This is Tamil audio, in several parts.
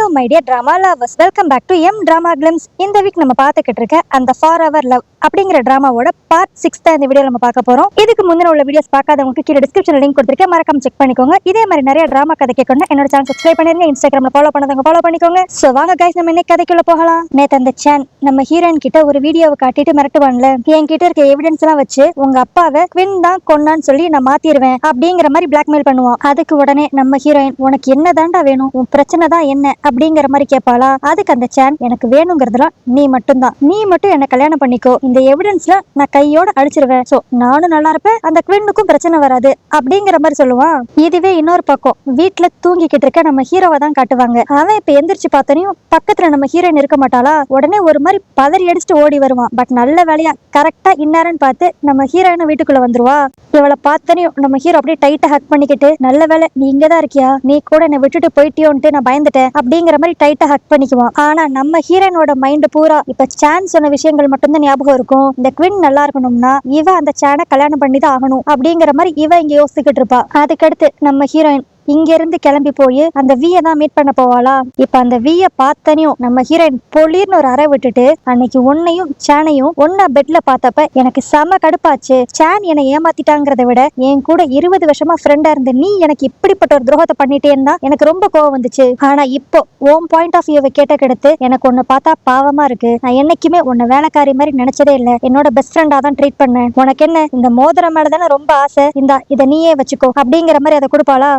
Hello my dear drama lovers, welcome back to M drama glimpse. இந்த வீக் நம்ம பார்த்துக்கிட்டு இருக்க அந்த ஃபார் அவர் லவ் அப்படிங்கிற டிராமாவோட பார்ட் 6 தான் இந்த வீடியோ நம்ம பார்க்க போறோம். இதுக்கு முந்தின உள்ள வீடியோஸ் பார்க்காதவங்களுக்கு கீழே டிஸ்கிரிப்ஷன்ல லிங்க் கொடுத்துருக்கேன், மறக்காம செக் பண்ணிக்கோங்க. இதே மாதிரி நிறைய டிராமா கதை கேட்கணும் என்னோட சேனல் சப்ஸ்கிரைப் பண்ணிருங்க, இன்ஸ்டாகிராம்ல ஃபாலோ பண்ணதவங்க ஃபாலோ பண்ணிக்கோங்க. சோ வாங்க கைஸ், நம்ம இன்னைக்கு கதைக்குள்ள போகலாம். நேத்து அந்த சேன் நம்ம ஹீரோயின் கிட்ட ஒரு வீடியோவை காட்டிட்டு மிரட்டுவான்ல, என்கிட்ட இருக்க எவிடன்ஸ் எல்லாம் வச்சு உங்க அப்பாவை குவின் தான் கொன்னான்னு சொல்லி நான் மாத்திடுவேன் அப்படிங்கிற மாதிரி பிளாக்மெயில் பண்ணுவான். அதுக்கு உடனே நம்ம ஹீரோயின், உனக்கு என்னதான்டா வேணும், உன் பிரச்சனை தான் என்ன அப்படிங்கிற மாதிரி கேட்பாளா. அதுக்கு அந்த சேன், எனக்கு வேணுங்கிறதுலாம் நீ மட்டும்தான், நீ மட்டும் என்ன கல்யாணம் பண்ணிக்கோ, இந்த எவிடன்ஸ்ல நான் கையோட அழிச்சிருவேன், சோ நானும் நல்லா இருப்பேன், அந்த குவின்னுக்கும் பிரச்சனை வராது அப்படிங்கிற மாதிரி சொல்லுவான். இதுவே இன்னொரு பக்கம் வீட்டுல தூங்கிக்கிட்டு இருக்க நம்ம ஹீரோவை தான் காட்டுவாங்க. அவன் இப்ப எந்திரிச்சு பார்த்தனையும் பக்கத்துல நம்ம ஹீரோயின் இருக்க மாட்டாளா. உடனே ஒரு மாதிரி பதறி அடிச்சுட்டு ஓடி வருவான். பட் நல்ல வேலையா கரெக்டா இன்னாரன்னு பார்த்து நம்ம ஹீரோயினை வீட்டுக்குள்ள வந்துருவா. இவளை பார்த்தனையும் நம்ம ஹீரோ அப்படியே டைட்டா ஹக் பண்ணிக்கிட்டு, நல்ல வேலை நீ இங்கதான் இருக்கியா, நீ கூட என்னை விட்டுட்டு போயிட்டியோன்ட்டு நான் பயந்துட்டேன் அப்படிங்கிற மாதிரி டைட்டா ஹக் பண்ணிக்குவான். ஆனா நம்ம ஹீரோயினோட மைண்ட் பூரா இப்ப சான் சொன்ன விஷயங்கள் மட்டும்தான் ஞாபகம் இருக்கும். இந்த குவின் நல்லா இருக்கணும்னா இவ அந்த சானை கல்யாணம் பண்ணி தான் ஆகணும் அப்படிங்கிற மாதிரி இவ இங்க யோசிச்சுக்கிட்டு இருப்பா. அதுக்கடுத்து நம்ம ஹீரோயின் இங்க இருந்து கிளம்பி போய் அந்த விய தான் மீட் பண்ண போவாளா. இப்ப அந்த விய பார்த்தனையும் நம்ம ஹீரோயின் பொலிர்னு ஒரு அறை விட்டுட்டு, அன்னைக்கு உன்னையும் சானையும் ஒன்னா பெட்ல பார்த்தப்ப எனக்கு செம கடுப்பாச்சு. சான் என்னை ஏமாத்திட்டாங்கிறத விட என் கூட 20 வருஷமா ஃப்ரெண்டா இருந்து நீ எனக்கு இப்படிப்பட்ட ஒரு துரோகத்தை பண்ணிட்டேன்னா எனக்கு ரொம்ப கோவம் வந்துச்சு. ஆனா இப்போ உன் பாயிண்ட் ஆஃப் வியூவை கேட்ட கெடுத்து எனக்கு உன்னை பார்த்தா பாவமா இருக்கு. நான் என்னைக்குமே உன்னை வேலைக்காரி மாதிரி நினைச்சதே இல்லை, என்னோட பெஸ்ட் ஃப்ரெண்டா தான் ட்ரீட் பண்ணேன். உனக்கு என்ன இந்த மோதிரம் மேலதானே ரொம்ப ஆசை, இந்தா இதை நீயே வச்சுக்கோ அப்படிங்கிற மாதிரி அதை கொடுப்பாளா.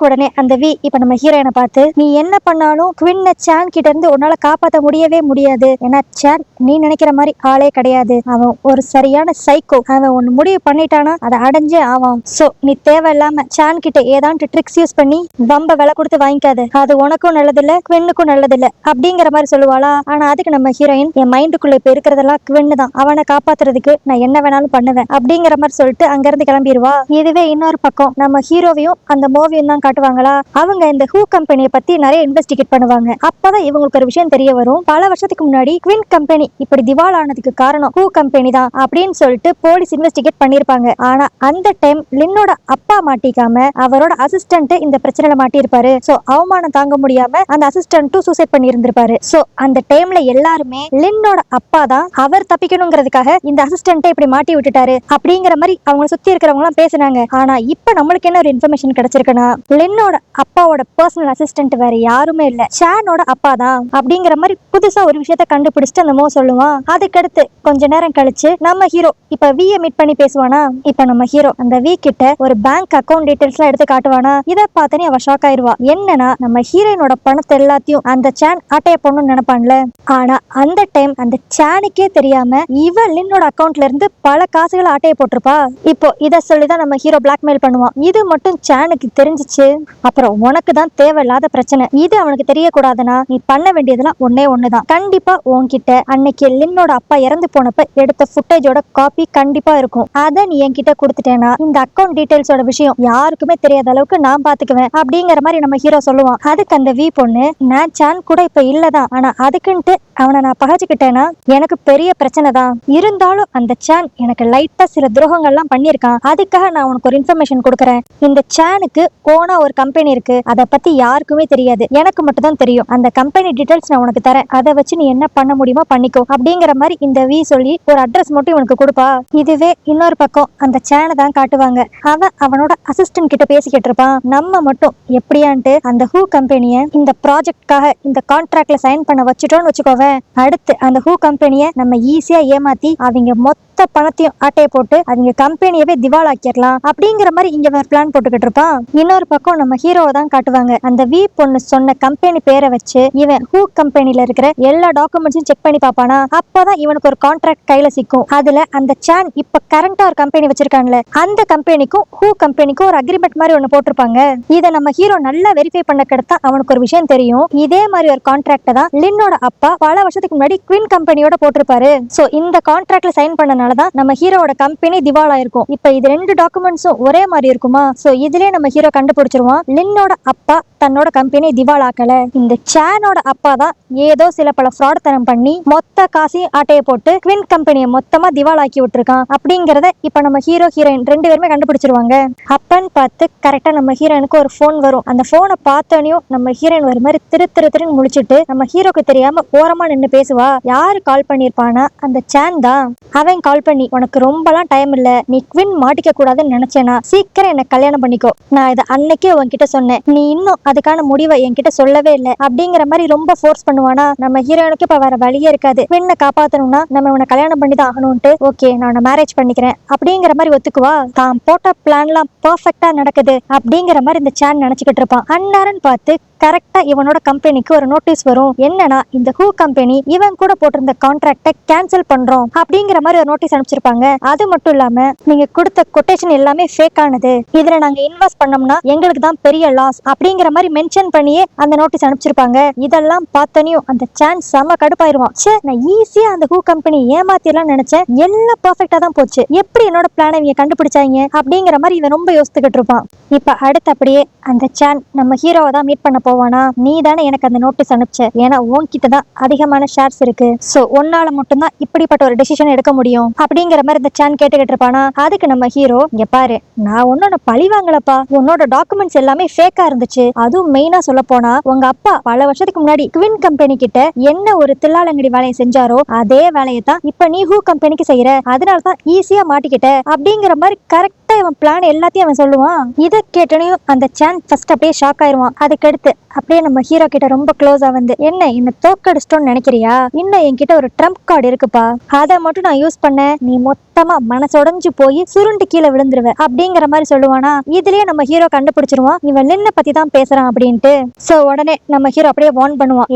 உடனே அந்த வி இப்ப நம்ம ஹீரோயினை பார்த்து, நீ என்ன பண்ணாலும் குவின்ன சான் கிட்ட இருந்து உன்னால காப்பாற்ற முடியவே முடியாது. ஏன்னா சான் நீ நினைக்கிற மாதிரி ஆளே கிடையாது, அவன் ஒரு சரியான சைக்கோ. அவன் ஒன்னு முடிவு பண்ணிட்டானா அதை அடைஞ்சே ஆவான். சோ நீ தேவையில்லாம சான் கிட்ட ஏதாண்டு ட்ரிக்ஸ் யூஸ் பண்ணி வம்ப விலை கொடுத்து வாங்கிக்காது, அது உனக்கும் நல்லதில்ல குவின்னுக்கும் நல்லதில்ல அப்படிங்கிற மாதிரி சொல்லுவாளா. ஆனா அதுக்கு நம்ம ஹீரோயின், என் மைண்டுக்குள்ள இப்ப இருக்கிறதெல்லாம் குவின்னு தான், அவனை காப்பாத்துறதுக்கு நான் என்ன வேணாலும் பண்ணுவேன் அப்படிங்கிற மாதிரி சொல்லிட்டு அங்க இருந்து கிளம்பிடுவா. இதுவே இன்னொரு பக்கம் நம்ம ஹீரோவையும் அந்த மூவியும் தான் காட்டுவாங்களா. அவங்க இந்த ஹூ கம்பெனியை பத்தி நிறைய இன்வெஸ்டிகேட் பண்ணுவாங்க. அப்பதான் இவங்களுக்கு ஒரு விஷயம் தெரிய வரும். பல வருஷத்துக்கு முன்னாடி குவின் கம்பெனி இப்படி திவால் ஆனதுக்கு காரணம் ஹூ கம்பெனி தான் அப்படின்னு சொல்லிட்டு போலீஸ் இன்வெஸ்டிகேட் பண்ணிருப்பாங்க. ஆனா அந்த டைம் லின்னோட அப்பா மாட்டிக்காம அவரோட அசிஸ்டன்ட் இந்த பிரச்சனையில மாட்டிருப்பாரு. சோ அவமானம் தாங்க முடியாம அந்த அசிஸ்டன்ட்டும் சூசைட் பண்ணி இருந்திருப்பாரு. சோ அந்த டைம்ல எல்லாருமே லின்னோட அப்பா தான் அவர் தப்பிக்கணுங்கிறதுக்காக இந்த அசிஸ்டன்ட்டை இப்படி மாட்டி விட்டுட்டாரு அப்படிங்கிற மாதிரி அவங்க சுத்தி இருக்கிறவங்க எல்லாம் பேசினாங்க. ஆனா இப்ப நம்மளுக்கு என்ன ஒரு இன்ஃபர்மேஷன் கிடைச்சிருக்குன்னா, லின்னோட அப்பாவோட பர்சனல் அசிஸ்டன்ட் வேற யாருமே இல்ல, சானோட அப்பா தான் அப்படிங்கிற மாதிரி புதுசா ஒரு விஷயத்த கண்டுபிடிச்சிட்டு அந்த சொல்லுவான். அதுக்கடுத்து கொஞ்ச நேரம் கழிச்சு நம்ம ஹீரோ இப்ப விய மீட் பண்ணி பேசுவானா. இப்ப நம்ம ஹீரோ அந்த வி கிட்ட ஒரு பேங்க் அக்கௌண்ட் டீடைல்ஸ் எல்லாம் எடுத்து காட்டுவானா. இதை பார்த்தனே அவ ஷாக் ஆயிருவா. என்னன்னா நம்ம ஹீரோயினோட பணத்தை எல்லாத்தையும் அந்த சான் ஆட்டைய போடணும்னு நினைப்பான்ல. ஆனா அந்த டைம் அந்த சானுக்கே தெரியாம இவ லின்னோட அக்கௌண்ட்ல இருந்து பல காசுகளை ஆட்டைய போட்டிருப்பா. இப்போ இத சொல்லிதான் நம்ம ஹீரோ பிளாக்மெயில் பண்ணுவான். இது மட்டும் சானுக்கு தெரிஞ்சிச்சு, அப்புறம் உனக்கு தான் தேவையில்லாத பிரச்சனை, இது அவனுக்கு தெரியக்கூடாதுன்னா நீ பண்ண வேண்டியதெல்லாம் ஒன்னே ஒண்ணுதான். கண்டிப்பா உன்கிட்ட அன்னைக்கு லின்னோட அப்பா இறந்து போனப்ப எடுத்த ஃபுட்டேஜோட காப்பி கண்டிப்பா இருக்கும். அதை நீ என்கிட்ட கொடுத்துட்டேன்னா இந்த அக்கௌண்ட் டீடைல்ஸோட விஷயம் யாருக்குமே தெரியாத அளவுக்கு நான் பாத்துக்குவேன் அப்படிங்கிற மாதிரி நம்ம ஹீரோ சொல்லுவான். அதுக்கு அந்த வி பொண்ணு, நான் சான் கூட இப்ப இல்லதான், ஆனா அதுக்குன்ட்டு அவனை நான் பகச்சுக்கிட்டேன்னா எனக்கு பெரிய பிரச்சனை தான். இருந்தாலும் அந்த சான் எனக்கு லைட்டா சில துரோகங்கள்லாம் பண்ணியிருக்கான், அதுக்காக நான் உனக்கு ஒரு இன்ஃபர்மேஷன் கொடுக்குறேன். இந்த சானுக்கு போனா ஒரு கம்பெனி இருக்கு, அதை பத்தி யாருக்குமே தெரியாது, எனக்கு மட்டும் தான் தெரியும். அந்த கம்பெனி டீடைல்ஸ் நான் உனக்கு தரேன், அதை வச்சு நீ என்ன பண்ண முடியுமோ பண்ணிக்கோ அப்படிங்கிற மாதிரி இந்த வி சொல்லி ஒரு அட்ரஸ் மட்டும் இவனுக்கு கொடுப்பா. இதுவே இன்னொரு பக்கம் அந்த சானை தான் காட்டுவாங்க. அவன் அவனோட அசிஸ்டன்ட் கிட்ட பேசிக்கிட்டு இருப்பான். நம்ம மட்டும் எப்படியான்ட்டு அந்த ஹூ கம்பெனிய இந்த ப்ராஜெக்ட்காக இந்த கான்ட்ராக்ட்ல சைன் பண்ண வச்சுட்டோம்னு வச்சுக்கோவேன். அடுத்து அந்த ஹூ கம்பெனிய நம்ம ஈஸியா ஏமாத்தி அவங்க மொத்த பணத்தையும் ஆட்டைய போட்டு அவங்க கம்பெனியவே திவால் ஆக்கிடலாம் அப்படிங்கிற மாதிரி இங்க பிளான் போட்டுக்கிட்டு இருப்பான். இன்னொரு பக்கம் நம்ம ஹீரோவை தான் காட்டுவாங்க. அந்த வி பொண்ணு சொன்ன கம்பெனி பேரை வச்சு இவன் ஹூ கம்பெனில இருக்கிற எல்லா டாக்குமெண்ட்ஸும் செக் பண்ணி பாப்பானா. அப்பதான் இவனுக்கு ஒரு கான்ட்ராக்ட் கையில சிக்கும். அதுல அந்த சான் இப்ப கரண்டா ஒரு கம்பெனி வச்சிருக்காங்கல்ல, அந்த கம்பெனிக்கும் ஹூ கம்பெனிக்கும் ஒரு அக்ரிமெண்ட் மாதிரி ஒண்ணு போட்டிருப்பாங்க. இதை நம்ம ஹீரோ நல்லா வெரிஃபை பண்ண கிடத்தா அவனுக்கு ஒரு விஷயம் தெரியும். இதே மாதிரி ஒரு கான்ட்ராக்ட் தான் லின்னோட அப்பா பல வருஷத்துக்கு முன்னாடி குவின் கம்பெனியோட போட்டிருப்பாரு. சோ இந்த கான்ட்ராக்ட்ல சைன் பண்ணனால பண்ணனாலதான் நம்ம ஹீரோட கம்பெனி திவாலா இருக்கும். இப்ப இது 2 டாக்குமெண்ட்ஸும் ஒரே மாதிரி இருக்குமா? சோ இதுலயே நம்ம ஹீரோ கண்டுபிடிச்சிருவான் லின்னோட அப்பா தன்னோட கம்பெனி திவாலாக்கல. இந்த சேனோட அப்பா தான் ஏதோ சில பல ஃப்ராட் தனம் பண்ணி மொத்த காசையும் ஆட்டையை போட்டு குவின் கம்பெனியை மொத்தமா திவாலாக்கி விட்டுருக்கான் அப்படிங்கறத இப்ப நம்ம ஹீரோ ஹீரோயின் 2 பேருமே கண்டுபிடிச்சிருவாங்க. அப்பன்னு பார்த்து கரெக்டா நம்ம ஹீரோயினுக்கு ஒரு போன் வரும். அந்த போனை பார்த்தோனையும் நம்ம ஹீரோயின் ஒரு மாதிரி திருன்னு முழிச்சிட்டு நம்ம ஹீரோக்கு தெரியாம ஓரமா நின்னு பேசுவா. யாரு கால் பண்ணிருப்பானா? அந்த சேன் தான். அவன் கால் பண்ணி, உனக்கு ரொம்பலாம் டைம் இல்ல, நீ குவின் மாட்டிக்க கூடாதுன்னு நினைச்சேனா சீக்கிரம் என்ன கல்யாணம் பண்ணிக்கோ. நான் இதை அன்னைக்கே உன்கிட்ட சொன்னேன், நீ இன்னும் அதுக்கான முடிவை என்கிட்ட சொல்லவே இல்லை அப்படிங்கிற மாதிரி ரொம்ப ஃபோர்ஸ் பண்ணுவானா. நம்ம ஹீரோனுக்கு இப்ப வேற வழியே இருக்காது. குவினை காப்பாத்தணும்னா நம்ம உன்னை கல்யாணம் பண்ணி தான் ஆகணும்ட்டு, ஓகே நான் மேரேஜ் பண்ணிக்கிறேன் அப்படிங்கிற மாதிரி ஒத்துக்குவா. தான் போட்ட பிளான்லாம் பர்ஃபெக்டா நடக்குது அப்படிங்கிற மாதிரி இந்த சேன் நினைச்சுக்கிட்டு இருப்பான். அன்னாரன் பார்த்து கரெக்டா இவனோட கம்பெனிக்கு ஒரு நோட்டீஸ் வரும். என்னன்னா, இந்த ஹூ கம்பெனி இவன் கூட போட்டிருந்த கான்ட்ராக்டை கேன்சல் பண்றோம் அப்படிங்கிற மாதிரி ஒரு நோட்டீஸ் அனுப்பிச்சிருப்பாங்க. அது மட்டும் இல்லாம நீங்க கொடுத்த கொட்டேஷன் எல்லாமே ஃபேக் ஆனது, இதுல நாங்க இன்வெஸ்ட் பண்ணோம்னா எங்களுக்கு தான் பெரிய லாஸ் அப்படிங்கிற மாதிரி மென்ஷன் பண்ணியே அந்த நோட்டீஸ் அனுப்பிச்சிருப்பாங்க. இதெல்லாம் பார்த்தனையும் அந்த சான்ஸ் செம கடுப்பாயிருவான். சே, நான் ஈஸியா அந்த ஹூ கம்பெனி ஏமாத்திரலாம் நினைச்சேன், எல்லாம் பர்ஃபெக்டா தான் போச்சு, எப்படி என்னோட பிளானை இவங்க கண்டுபிடிச்சாங்க அப்படிங்கிற மாதிரி இவன் ரொம்ப யோசித்துக்கிட்டு இருப்பான். இப்ப அடுத்தபடியே அந்த சான் நம்ம ஹீரோவை தான் மீட் பண்ண போவானா. நீ தானே எனக்கு அந்த நோட்டீஸ் அனுப்பிச்ச, ஏன்னா உன்கிட்ட தான் அதிகமான ஷேர்ஸ் இருக்கு, சோ உன்னால மட்டும்தான் இப்படிப்பட்ட ஒரு டெசிஷன் எடுக்க முடியும் அப்படிங்கிற மாதிரி இந்த சான் கேட்டுக்கிட்டு இருப்பானா. அதுக்கு நம்ம ஹீரோ, இங்க பாரு, நான் உன்னோட பழி வாங்கலப்பா, உன்னோட டாக்குமெண்ட்ஸ் எல்லாமே ஃபேக்கா இருந்துச்சு. அதுவும் மெயினா சொல்ல போனா உங்க அப்பா பல வருஷத்துக்கு முன்னாடி குவின் கம்பெனி கிட்ட என்ன ஒரு தில்லாலங்கடி வேலையை செஞ்சாரோ அதே வேலையை தான் இப்ப நீ ஹூ கம்பெனிக்கு செய்யற, அதனாலதான் ஈஸியா மாட்டிக்கிட்ட அப்படிங்கிற மாதிரி கரெக்டா இவன் பிளான் எல்லாத்தையும் அவன் சொல்லுவான். இதை கேட்டனையும் அந்த சான் ஃபர்ஸ்ட் அப்படியே ஷாக் ஆயிருவான். அதுக்கடுத்து அப்படியே நம்ம ஹீரோ கிட்ட ரொம்ப க்ளோஸா வந்து, என்ன தோக்கடிச்சிட்டோன்னு நினைக்கிறியா? இன்னும் என்கிட்ட ஒரு ட்ரம்ப் கார்டு இருக்குப்பா, அதை மட்டும் நான் யூஸ் பண்ண நீ மொத்தமா மனசொடைஞ்சு போய் சுருண்டு கீழே விழுந்துருவ அப்படிங்கிற மாதிரி சொல்லுவானா. இதுலயே நம்ம ஹீரோ கண்டுபிடிச்சிருவான் இவன் லின்ன பத்தி தான் பேசுறான் அப்படின்ட்டு. சோ உடனே நம்ம ஹீரோ அப்படியே வார்ன் பண்ணுவான்,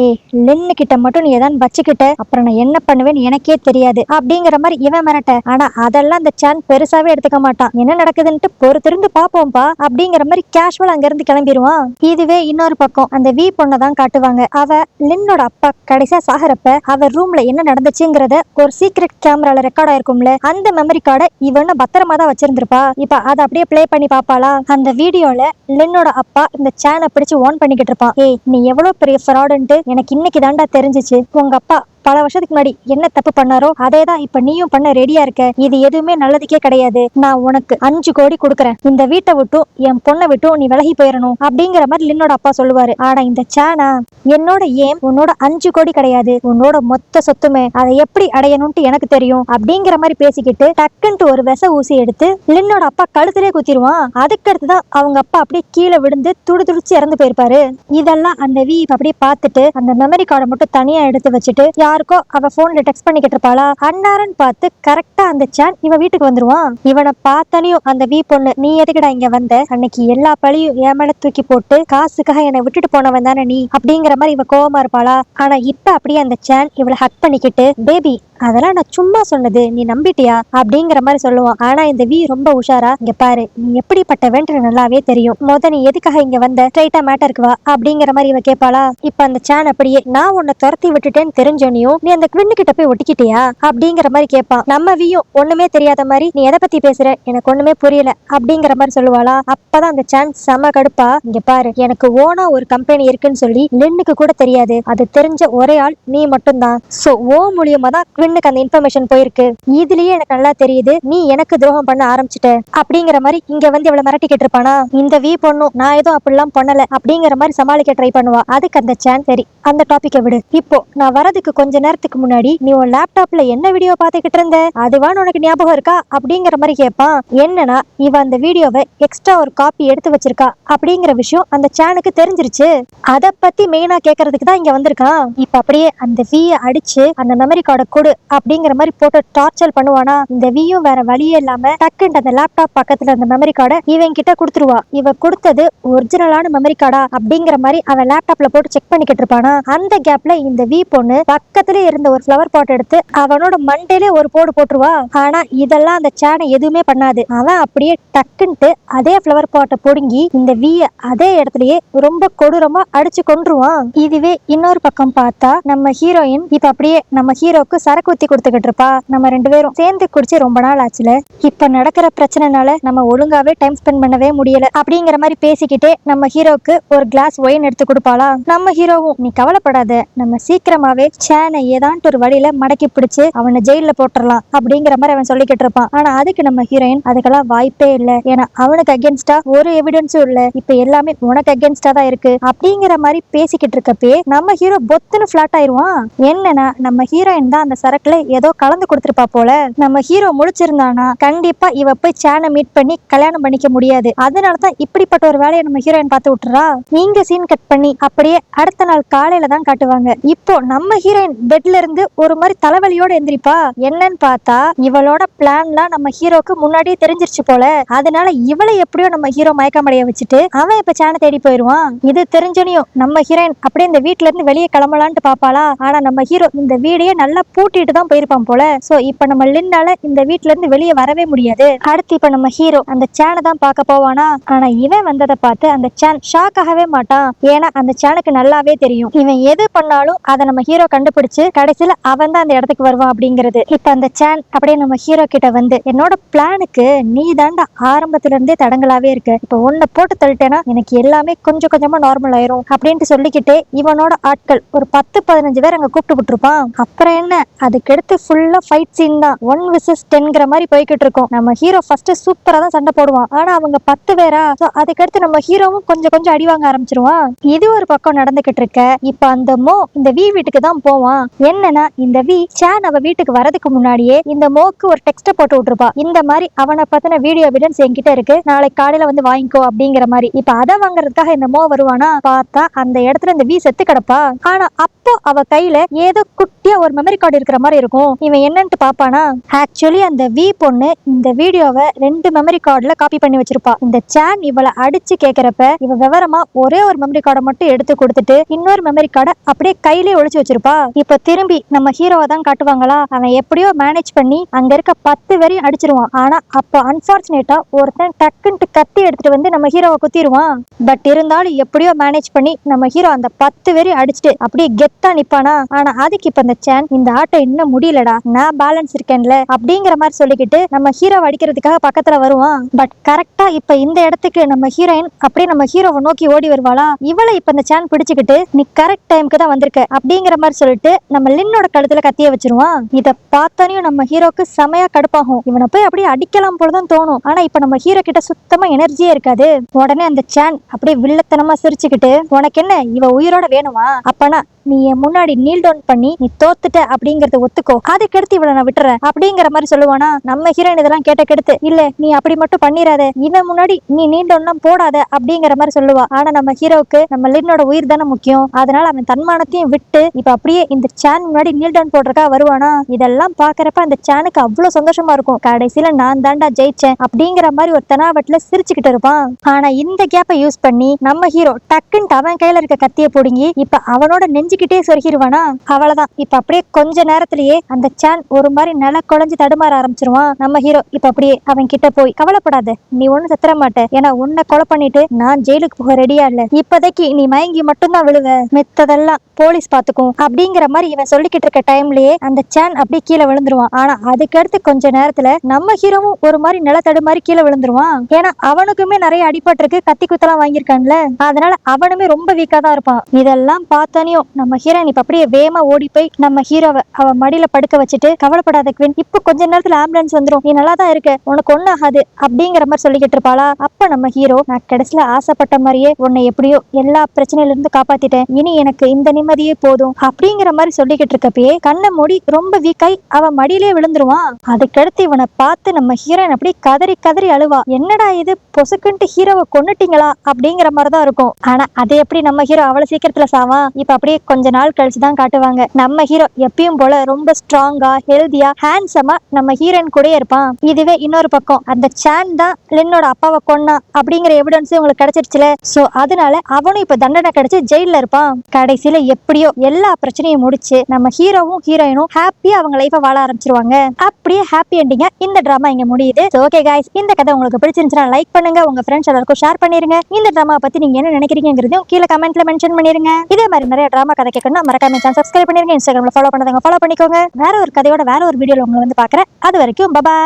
லின்னு கிட்ட மட்டும் நீ ஏதாவது வச்சுக்கிட்ட அப்புறம் நான் என்ன பண்ணுவேன்னு எனக்கே தெரியாது அப்படிங்கிற மாதிரி இவன் மிரட்ட. ஆனா அதெல்லாம் அந்த சான் பெருசாவே எடுத்துக்க மாட்டான். என்ன நடக்குதுன்ட்டு பொறுத்திருந்து பாப்போம்பா அப்படிங்கிற மாதிரி கேஷுவல் அங்க இருந்து கிளம்பிடுவான். இதுவே இன்னொரு பக்கம் அந்த வி பொண்ணை தான் காட்டுவாங்க. அவ லின்னோட அப்பா கடைசியா சாகரப்ப அவ ரூம்ல என்ன நடந்துச்சுங்கிறத ஒரு சீக்ரெட் கேமரால ரெக்கார்ட் ஆயிருக்கும்ல, அந்த மெமரி கார்டை இவன பத்திரமா தான் வச்சிருந்திருப்பா. இப்ப அதை அப்படியே பிளே பண்ணி பாப்பாளா. அந்த வீடியோல லின்னோட அப்பா இந்த சேனை பிடிச்சு ஓன் பண்ணிக்கிட்டு இருப்பான். நீ எவ்வளவு பெரிய ஃப்ராடுன்ட்டு எனக்கு இன்னைக்கு தாண்டா தெரிஞ்சிச்சு. உங்க அப்பா பல வருஷத்துக்கு முன்னாடி என்ன தப்பு பண்ணாரோ அதேதான் இப்ப நீயும் பண்ண ரெடியா இருக்க. இது எதுவுமே நல்லதுக்கே கிடையாது. நான் உனக்கு 5 கோடி கொடுக்குறேன், இந்த வீட்டை விட்டும் என் பொண்ணை விட்டும் நீ விலகி போயிடணும் அப்படிங்கிற மாதிரி லின்னோட அப்பா சொல்லுவாரு. ஆனா இந்த சேனா, என்னோட ஏம் உன்னோட 5 கோடி கிடையாது, உன்னோட மொத்த சொத்துமே, அதை எப்படி அடையணும்ட்டு எனக்கு தெரியும் அப்படிங்கிற மாதிரி பேசிக்கிட்டு டக்குன்ட்டு ஒரு விச ஊசி எடுத்து லின்னோட அப்பா கழுத்திலே குத்திடுவான். அதுக்கு அடுத்துதான் அவங்க அப்பா அப்படியே கீழே விழுந்து துடிச்சு இறந்து போயிருப்பாரு. இதெல்லாம் அந்த வி அப்படியே பார்த்துட்டு அந்த மெமரி கார்டை மட்டும் தனியா எடுத்து வச்சுட்டு யாருக்கோ அவ போன்ல டெக்ஸ்ட் பண்ணிக்கிட்டு இருப்பாளா. அன்னாரன் பார்த்து கரெக்டா அந்த சான் இவ வீட்டுக்கு வந்துருவான். இவனை பார்த்தனையும் அந்த வி பொண்ணு, நீ எதுக்குடா இங்க வந்த, அன்னைக்கு எல்லா பழியும் என் மேல தூக்கி போட்டு காசுக்காக என்னை விட்டுட்டு போனவன் தானே நீ அப்படிங்கிற மாதிரி இவ கோவமா இருப்பாளா. ஆனா இப்ப அப்படியே அந்த சான் இவளை ஹக் பண்ணிக்கிட்டு, பேபி அதெல்லாம் நான் சும்மா சொன்னது, நீ நம்பிட்டியா அப்படிங்கிற மாதிரி சொல்லுவான். ஆனா இந்த வி ரொம்ப உஷாரா, இங்க பாரு, நீ எப்படிப்பட்டவன்ற நல்லாவே தெரியும், நீ எதுக்காக இங்க வந்த, ஸ்ட்ரைட்டா மேட்டருக்கு வா அப்படிங்கிற மாதிரி இவ கேட்பாளா. இப்ப அந்த சான் அப்படியே, நான் உன்னை துரத்தி விட்டுட்டேன்னு தெரிஞ்சோனையும் நீ அந்த குவின்னு கிட்ட போய் ஒட்டிக்கிட்டியா அப்படிங்கிற மாதிரி கேட்பான். நம்ம வியும் ஒண்ணுமே தெரியாத மாதிரி, நீ எதை பத்தி பேசுற, எனக்கு ஒண்ணுமே புரியல அப்படிங்கிற மாதிரி சொல்லுவாளா. அப்பதான் அந்த சான் செம கடுப்பா, இங்க பாரு, எனக்கு ஓனா ஒரு கம்பெனி இருக்குன்னு சொல்லி லின்னுக்கு கூட தெரியாது, அது தெரிஞ்ச ஒரே ஆள் நீ மட்டும் தான். சோ ஓ மூலியமா தான் குவின்னுக்கு அந்த இன்ஃபர்மேஷன் போயிருக்கு. இதுலயே எனக்கு நல்லா தெரியுது நீ எனக்கு துரோகம் பண்ண ஆரம்பிச்சிட்ட அப்படிங்கிற மாதிரி இங்க வந்து இவ்வளவு மிரட்டிக்கிட்டு இருப்பானா. இந்த வி பொண்ணும் நான் ஏதோ அப்படிலாம் பண்ணல அப்படிங்கிற மாதிரி சமாளிக்க ட்ரை பண்ணுவா. அதுக்கு அந்த சான், சரி அந்த டாபிக்கை விடு, இப்போ நான் வரதுக்கு கொஞ்ச நேரத்துக்கு முன்னாடி நீ உன் லேப்டாப்ல என்ன வீடியோ பாத்துக்கிட்டு இருந்த, அதுவான்னு உனக்கு ஞாபகம் இருக்கா அப்படிங்கிற மாதிரி கேட்பான். என்னன்னா இவ அந்த வீடியோவை எக்ஸ்ட்ரா ஒரு காப்பி எடுத்து வச்சிருக்கா அப்படிங்கிற விஷயம் அந்த சானுக்கு தெரிஞ்சிருச்சு. அத பத்தி மெயினா கேட்கறதுக்கு தான் இங்க வந்திருக்கான். இப்ப அப்படியே அந்த வியை அடிச்சு அந்த மெமரி கார்டை கொடு அப்படிங்கிற மாதிரி போட்டு டார்ச்சர் பண்ணுவானா. இந்த வியும் வேற வழியே இல்லாம டக்குன்னு அந்த லேப்டாப் பக்கத்துல அந்த மெமரி கார்டை இவன் கிட்ட கொடுத்துருவா. இவ கொடுத்தது ஒரிஜினலான மெமரி கார்டா அப்படிங்கிற மாதிரி அவன் லேப்டாப்ல போட்டு செக் பண்ணிக்கிட்டு இருப்பானா. அந்த கேப்ல இந்த வி பொண்ணு பக்கத்திலே இருந்த ஒரு ஃப்ளவர் பாட் எடுத்து அவனோட மண்டையிலே ஒரு போடு போட்டுருவா. ஆனா இதெல்லாம் அந்த சேனை எதுவுமே பண்ணாது. அவன் அப்படியே டக்குன்ட்டு அதே ஃப்ளவர் பாட்டை பொடுங்கி இந்த வீய அதே இடத்துலயே ரொம்ப கொடூரமா அடிச்சு கொன்றுவான். இதுவே இன்னொரு பக்கம் பார்த்தா நம்ம ஹீரோயின் இப்ப அப்படியே நம்ம ஹீரோக்கு சரக்கு ஊத்தி கொடுத்துக்கிட்டு இருப்பா. நம்ம 2 பேரும் சேர்ந்து குடிச்சு ரொம்ப நாள் ஆச்சுல, இப்ப நடக்கிற பிரச்சனைனால நம்ம ஒழுங்காவே டைம் ஸ்பெண்ட் பண்ணவே முடியல அப்படிங்கிற மாதிரி பேசிக்கிட்டே நம்ம ஹீரோக்கு ஒரு கிளாஸ் ஒயின் எடுத்து கொடுப்பாளா. நம்ம ஹீரோவும் நீ கவலைப்படாத, நம்ம சீக்கிரமாவே சேனை ஏதான்ட்டு ஒரு வழியில மடக்கி பிடிச்சு அவனை ஜெயில போட்டுடலாம் அப்படிங்கிற மாதிரி அவன் சொல்லிக்கிட்டு இருப்பான். ஆனா அதுக்கு நம்ம ஹீரோயின் அதுக்கெல்லாம் வாய்ப்பே இல்ல, ஏன்னா அவனுக்கு அகேன்ஸ்டா ஒரு எவிடன்ஸும் இல்ல, இப்ப எல்லாமே உனக்கு அகேன்ஸ்டா தான் இருக்கு அப்படிங்கிற மாதிரி பேசிக்கிட்டு இருக்கப்பே நம்ம ஹீரோ பொத்துன்னு பிளாட் ஆயிருவான். என்னன்னா நம்ம ஹீரோயின் தான் அந்த சரக்குல ஏதோ கலந்து கொடுத்துருப்பா போல. நம்ம ஹீரோ முழிச்சிருந்தானா கண்டிப்பா இவ போய் சேனை மீட் பண்ணி கல்யாணம் பண்ணிக்க முடியாது. அதனாலதான் இப்படிப்பட்ட ஒரு வேலையை நம்ம ஹீரோயின் பார்த்து விட்டுறா. நீங்க சீன் கட் பண்ணி அப்படியே அடுத்த நாள் காலையில தான் காட்டுவாங்க. இப்போ நம்ம ஹீரோயின் பெட்ல இருந்து ஒரு மாதிரி தலைவலியோட எந்திரிப்பா. என்னன்னு பார்த்தா இவளோட பிளான்லாம் நம்ம ஹீரோக்கு முன்னாடியே தெரிஞ்சிருச்சு போல. அதனால இவளை எப்படியோ நம்ம ஹீரோ மயக்கமடைய வச்சுட்டு அவன் இப்ப சேனை தேடி போயிருவான். இது தெரிஞ்சனையும் நம்ம ஹீரோயின் அப்படியே இந்த வீட்டுல இருந்து வெளியே கிளம்பலான்ட்டு பாப்பாளா. ஆனா நம்ம ஹீரோ இந்த வீடையே நல்லா பூட்டிட்டு தான் போயிருப்பான் போல. சோ இப்ப நம்ம லின்னால இந்த வீட்டுல இருந்து வெளியே வரவே முடியாது. அடுத்து இப்ப நம்ம ஹீரோ அந்த சேனை தான் பார்க்க போவானா. ஆனா இவன் வந்ததை பார்த்து அந்த சேன் ஷாக் ஆகவே மாட்டான். ஏன்னா அந்த சேனுக்கு நல்லாவே தெரியும் இவன் எது பண்ணாலும் அதை நம்ம ஹீரோ கண்டுபிடிச்சு கடைசியில அவன் தான் அந்த இடத்துக்கு வருவான் அப்படிங்கிறது. இப்ப அந்த சேன் அப்படியே நம்ம ஹீரோ கிட்ட வந்து என்னோட பிளானுக்கு நீ தாண்டா ஆரம்பத்துல இருந்தே தடங்களாவே இருக்கு, இப்ப உன்னை போட்டு தள்ளிட்டேன்னா எனக்கு எல்லாமே கொஞ்சம் கொஞ்சமா நார்மல் ஆயிரும் அப்படின்ட்டு சொல்லிக்கிட்டே இவனோட ஆட்கள் ஒரு 10-15 பேர் அங்க கூப்பிட்டு விட்டுருப்பான். அப்புறம் என்ன, அதுக்கடுத்து ஃபுல்லா ஃபைட் சீன் தான். 1 vs 10ங்கிற மாதிரி போய்கிட்டு இருக்கும். நம்ம ஹீரோ ஃபர்ஸ்ட் சூப்பரா தான் சண்டை போடுவான். ஆனா அவங்க 10 பேரா, அதுக்கடுத்து நம்ம ஹீரோவும் கொஞ்சம் கொஞ்சம் அடி வாங்க ஆரம்பிச்சிருவான். இது ஒரு பக்கம் நடந்துகிட்டு இருக்க இப்ப அந்த மோ இந்த வி வீட்டுக்கு தான் போவான். என்னன்னா இந்த வி சேன் அவ வீட்டுக்கு வரதுக்கு முன்னாடியே இந்த மோக்கு ஒரு டெக்ஸ்ட போட்டு விட்டுருப்பா. இந்த மாதிரி அவனை பத்தின வீடியோ எவிடன்ஸ் என்கிட்ட இருக்கு, நாளைக்கு காலையில வந்து வாங்கிக்கோ அப்படிங்கிற மாதிரி. இப்ப அதை வாங்குறதுக்காக இந்த மோ வருவானா. பார்த்தா அந்த இடத்துல இந்த வி செத்து கிடப்பா. ஆனா அப்போ அவ கையில ஏதோ குட்டியா ஒரு மெமரி கார்டு இருக்கிற மாதிரி இருக்கும். இவன் என்னன்ட்டு பாப்பானா, ஆக்சுவலி அந்த வி பொண்ணு இந்த வீடியோவை 2 மெமரி கார்டுல காப்பி பண்ணி வச்சிருப்பா. இந்த சேன் இவளை அடிச்சு கேக்குறப்ப இவ விவரமா ஒரே ஒரு மெமரி கார்டை மட்டும் எடுத்து கொடுத்துட்டு இன்னொரு மெமரி கார்டை அப்படியே கையிலே ஒளிச்சு வச்சிருப்பா. இப்ப திரும்பி நம்ம ஹீரோவை தான் காட்டுவாங்களா. அவன் எப்படியோ மேனேஜ் பண்ணி அங்க இருக்க 10 வரையும் அடிச்சிருவான். ஆனா அப்ப அன்பார்ச்சுனேட்டா ஒருத்தன் டக்குன்ட்டு கத்தி எடுத்துட்டு வந்து நம்ம ஹீரோவை குத்திடுவான். பட் இருந்தாலும் எப்படியோ மேனேஜ் பண்ணி நம்ம ஹீரோ அந்த 10 வரையும் அடிச்சுட்டு அப்படியே கெத்தா நிப்பானா. ஆனா அதுக்கு இப்ப இந்த சேன் இந்த ஆட்டை இன்னும் முடியலடா, நான் பேலன்ஸ் இருக்கேன்ல அப்படிங்கிற மாதிரி சொல்லிக்கிட்டு நம்ம ஹீரோ அடிக்கிறதுக்காக பக்கத்துல வருவான். பட் கரெக்டா இப்ப இந்த இடத்துக்கு நம்ம ஹீரோயின் அப்படியே நம்ம ஹீரோவை நோக்கி ஓடி வருவாளா. இவளை இப்ப இந்த சேன் பிடிச்சுக்கிட்டு நீ கரெக்ட் டைமுக்கு தான் வந்திருக்க அப்படிங்கிற மாதிரி சொல்லிட்டு நம்ம லின்னோட கழுத்துல கத்திய வச்சிருவான். இத பார்த்தனையும் நம்ம ஹீரோக்கு செமையா கடுப்பாகும். இவனை போய் அப்படியே அடிக்கலாம் போலதான் தோணும். ஆனா இப்ப நம்ம ஹீரோ கிட்ட சுத்தமா எனர்ஜியே இருக்காது. உடனே அந்த சேன் அப்படியே வில்லத்தனமா சிரிச்சுக்கிட்டு உனக்கு என்ன இவ உயிரோட வேணுமா, அப்பனா நீ என் முன்னாடி நீல் டவுன் பண்ணி நீ தோத்துட்ட அப்படிங்கறத ஒத்துக்கோ, அதுக்கடுத்து இவளை நான் விட்டுறேன் அப்படிங்கிற மாதிரி சொல்லுவானா. நம்ம ஹீரோயின் இதெல்லாம் கேட்ட கெடுத்து இல்ல நீ அப்படி மட்டும் பண்ணிராத, இவன் முன்னாடி நீ நீல் டவுன்லாம் போடாத அப்படிங்கிற மாதிரி சொல்லுவா. ஆனா நம்ம ஹீரோவுக்கு நம்ம லின்னோட உயிர் தானே முக்கியம். அதனால அவன் தன்மானத்தையும் விட்டு இப்ப அப்படியே இந்த சேன் முன்னாடி நீல் டவுன் போடுறக்கா வருவானா. இதெல்லாம் பாக்குறப்ப அந்த சேனுக்கு அவ்வளவு சந்தோஷமா இருக்கும். கடைசியில நான் தாண்டா ஜெயிச்சேன் அப்படிங்கிற மாதிரி ஒரு தெனாவட்டுல சிரிச்சுக்கிட்டு இருப்பான். ஆனா இந்த கேப்பை யூஸ் பண்ணி நம்ம ஹீரோ டக்குன்னு அவன் கையில இருக்க கத்திய பிடுங்கி இப்ப அவனோட நெஞ்சுக்கிட்டே சொருகிடுவானா. அவ்வளவுதான். இப்ப அப்படியே கொஞ்ச நேரத்திலேயே அந்த சேன் ஒரு மாதிரி நில குழஞ்சு தடுமாற ஆரம்பிச்சிருவான். நம்ம ஹீரோ இப்ப அப்படியே அவன் கிட்ட போய் கவலைப்படாத, நீ ஒண்ணு செத்துற மாட்ட, ஏன்னா உன்னை கொலை பண்ணிட்டு நான் ஜெயிலுக்கு போக ரெடியா இல்ல, இப்போதைக்கு நீ மயங்கி மட்டும்தான் விழுவ, மித்ததெல்லாம் போலீஸ் பாத்துக்கும் அப்படிங்கிற மாதிரி இவன் சொல்லிக்கிட்டு இருக்க டைம்லயே அந்த சேன் அப்படியே கீழே விழுந்துருவான். ஆனா அதுக்கடுத்து கொஞ்ச நேரத்துல நம்ம ஹீரோவும் ஒரு மாதிரி நிலத்தடு மாதிரி கீழே விழுந்துருவான். ஏன்னா அவனுக்குமே நிறைய அடிபட்டிருக்கு, கத்தி குத்தலாம் வாங்கியிருக்கான்ல, அதனால அவனுமே ரொம்ப வீக்கா தான் இருப்பான். இதெல்லாம் பார்த்தனையும் நம்ம ஹீரோயின் இப்ப அப்படியே வேகமா ஓடி போய் நம்ம ஹீரோவை அவ மடியில படுக்க வச்சுட்டு கவலைப்படாத குவீன், இப்ப கொஞ்ச நேரத்துல ஆம்புலன்ஸ் வந்துரும், நீ நல்லா தான் இருக்க, உனக்கு ஒண்ணு ஆகாது அப்படிங்கிற மாதிரி சொல்லிக்கிட்டு இருப்பாளா. அப்ப நம்ம ஹீரோ நான் கடைசியில ஆசைப்பட்ட மாதிரியே உன்னை எப்படியோ எல்லா பிரச்சனையில இருந்து காப்பாத்திட்டேன், இனி எனக்கு இந்த நிம்மதியே போதும் அப்படிங்கிற மாதிரி சொல்லிக்கிட்டு இருக்கப்பயே கண்ணை மூடி ரொம்ப வீக்காய் அவ மடியிலே விழுந்துருவான். அதுக்கடுத்து இவனை பார்த்து நம்ம ஹீரோயின் அப்படியே கதறி கதறி அழுவா. என்னடா இது பொசுக்குன்ட்டு ஹீரோவை கொன்னுட்டீங்களா அப்படிங்கிற மாதிரிதான் இருக்கும். ஆனா அதை எப்படி நம்ம ஹீரோ அவ்வளவு சீக்கிரத்துல சாவான். இப்ப அப்படியே கொஞ்ச நாள் கழிச்சு தான் காட்டுவாங்க. நம்ம ஹீரோ எப்பயும் போல ரொம்ப ஸ்ட்ராங்கா ஹெல்தியா ஹேண்ட்ஸமா நம்ம ஹீரோயின் கூட இருப்பான். இதுவே இன்னொரு பக்கம் அந்த சான் தான் லின்னோட அப்பாவை கொன்னா அப்படிங்கிற எவிடன்ஸ் உங்களுக்கு கிடைச்சிருச்சுல. சோ அதனால அவனும் இப்ப தண்டனை கிடைச்சு ஜெயில இருப்பான். கடைசியில எப்படியோ எல்லா பிரச்சனையும் முடிச்சு நம்ம ஹீரோவும் ஹீரோயினும் ஹாப்பியா அவங்க லைஃப வாழ ஆரம்பிச்சிருவாங்க. அப்படியே ஹாப்பி எண்டிங்கா இந்த டிராமா இங்க முடியுது. ஓகே गाइस, இந்த கதை உங்களுக்கு பிடிச்சிருந்துச்சுன்னா லைக் பண்ணுங்க, உங்க ஃப்ரெண்ட்ஸ் எல்லாருக்கும் ஷேர் பண்ணிருங்க. இந்த டிராமா பத்தி நீங்க என்ன நினைக்கிறீங்கங்கறதையும் கீழே கமெண்ட்ல மென்ஷன் பண்ணிருங்க. இதே மாதிரி நிறைய டிராமா கதை கேட்கணும்னா மறக்காம சேனல் சப்ஸ்கிரைப் பண்ணிருங்க. இன்ஸ்டாகிராம்ல ஃபாலோ பண்ணாதவங்க ஃபாலோ பண்ணிக்கோங்க. வேற ஒரு கதையோட வேற ஒரு வீடியோல உங்களை வந்து பாக்குறேன். அது வரைக்கும் பை.